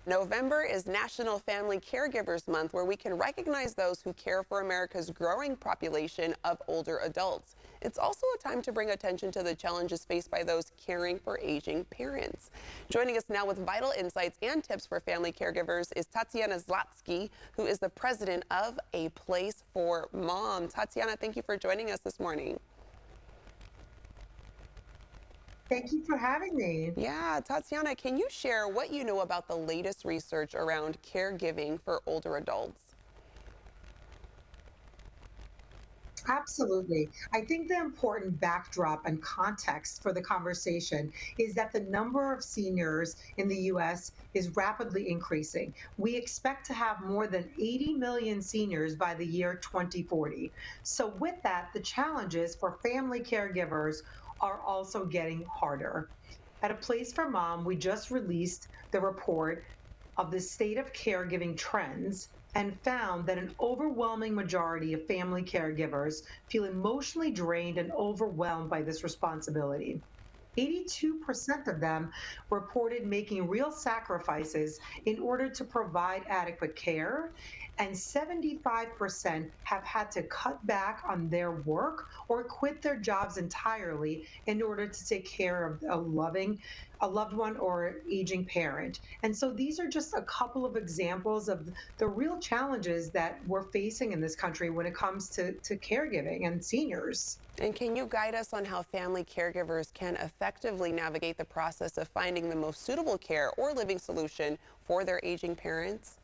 November is National Family Caregivers Month, where we can recognize those who care for America's growing population of older adults. It's also a time to bring attention to the challenges faced by those caring for aging parents. Joining us now with vital insights and tips for family caregivers is Tatiana Zlatsky, who is the president of A Place for Mom. Tatiana, thank you for joining us this morning. Thank you for having me. Yeah, Tatiana, can you share what you know about the latest research around caregiving for older adults? Absolutely. I think the important backdrop and context for the conversation is that the number of seniors in the US is rapidly increasing. We expect to have more than 80 million seniors by the year 2040. So, with that, the challenges for family caregivers are also getting harder. At A Place for Mom, we just released the report of the state of caregiving trends and found that an overwhelming majority of family caregivers feel emotionally drained and overwhelmed by this responsibility. 82% of them reported making real sacrifices in order to provide adequate care, and 75% have had to cut back on their work or quit their jobs entirely in order to take care of a loved one or aging parent. And so these are just a couple of examples of the real challenges that we're facing in this country when it comes to caregiving and seniors. And can you guide us on how family caregivers can effectively navigate the process of finding the most suitable care or living solution for their aging parents?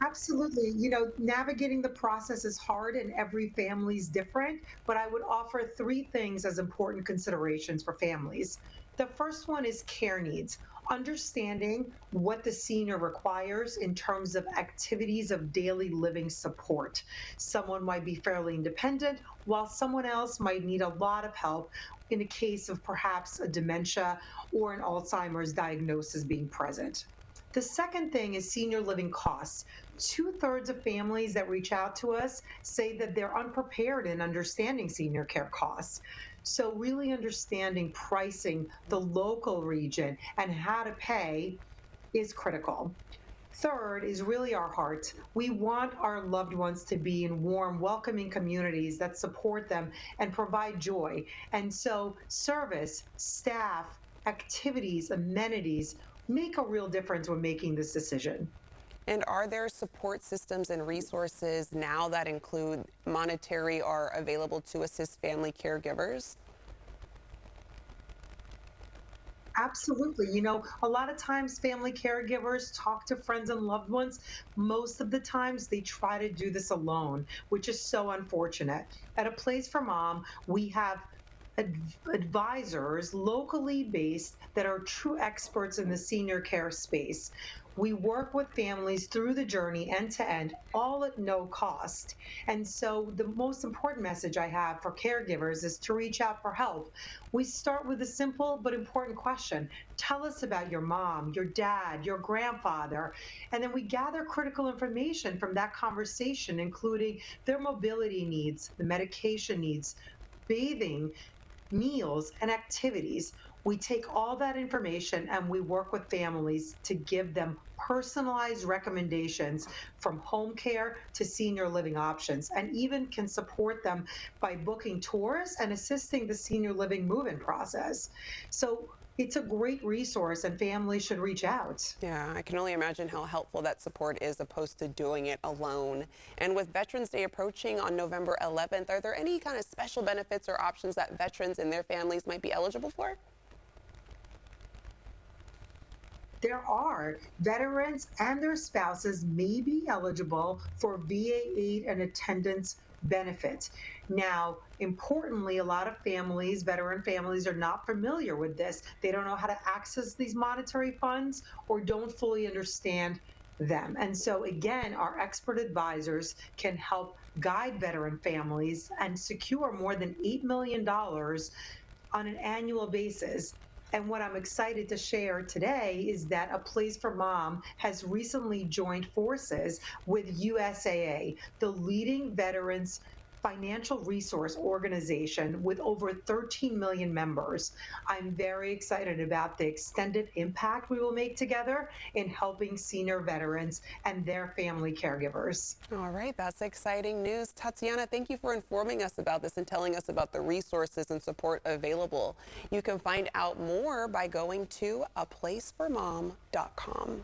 Absolutely. Navigating the process is hard and every family's different, but I would offer three things as important considerations for families. The first one is care needs, understanding what the senior requires in terms of activities of daily living support. Someone might be fairly independent, while someone else might need a lot of help in a case of perhaps a dementia or an Alzheimer's diagnosis being present. The second thing is senior living costs. Two-thirds of families that reach out to us say that they're unprepared in understanding senior care costs. So, really understanding pricing, the local region, and how to pay is critical. Third is really our heart. We want our loved ones to be in warm, welcoming communities that support them and provide joy. And so, service, staff, activities, amenities make a real difference when making this decision. And are there support systems and resources now that include monetary or available to assist family caregivers? Absolutely. A lot of times family caregivers talk to friends and loved ones. Most of the times they try to do this alone, which is so unfortunate. At A Place for Mom, we have advisors locally based that are true experts in the senior care space. We work with families through the journey end to end, all at no cost. And so, the most important message I have for caregivers is to reach out for help. We start with a simple but important question. Tell us about your mom, your dad, your grandfather. And then we gather critical information from that conversation, including their mobility needs, the medication needs, bathing, meals, and activities. We take all that information and we work with families to give them personalized recommendations from home care to senior living options, and even can support them by booking tours and assisting the senior living move in process. So it's a great resource, and families should reach out. Yeah, I can only imagine how helpful that support is opposed to doing it alone. And with Veterans Day approaching on November 11th, are there any kind of special benefits or options that veterans and their families might be eligible for? There are veterans and their spouses may be eligible for VA aid and attendance benefits. Now, importantly, a lot of families, veteran families, are not familiar with this. They don't know how to access these monetary funds or don't fully understand them. And so, again, our expert advisors can help guide veteran families and secure more than $8 million on an annual basis. And what I'm excited to share today is that A Place for Mom has recently joined forces with USAA, the leading veterans financial resource organization with over 13 million members. I'm very excited about the extended impact we will make together in helping senior veterans and their family caregivers. All right, that's exciting news. Tatiana, thank you for informing us about this and telling us about the resources and support available. You can find out more by going to aplaceformom.com.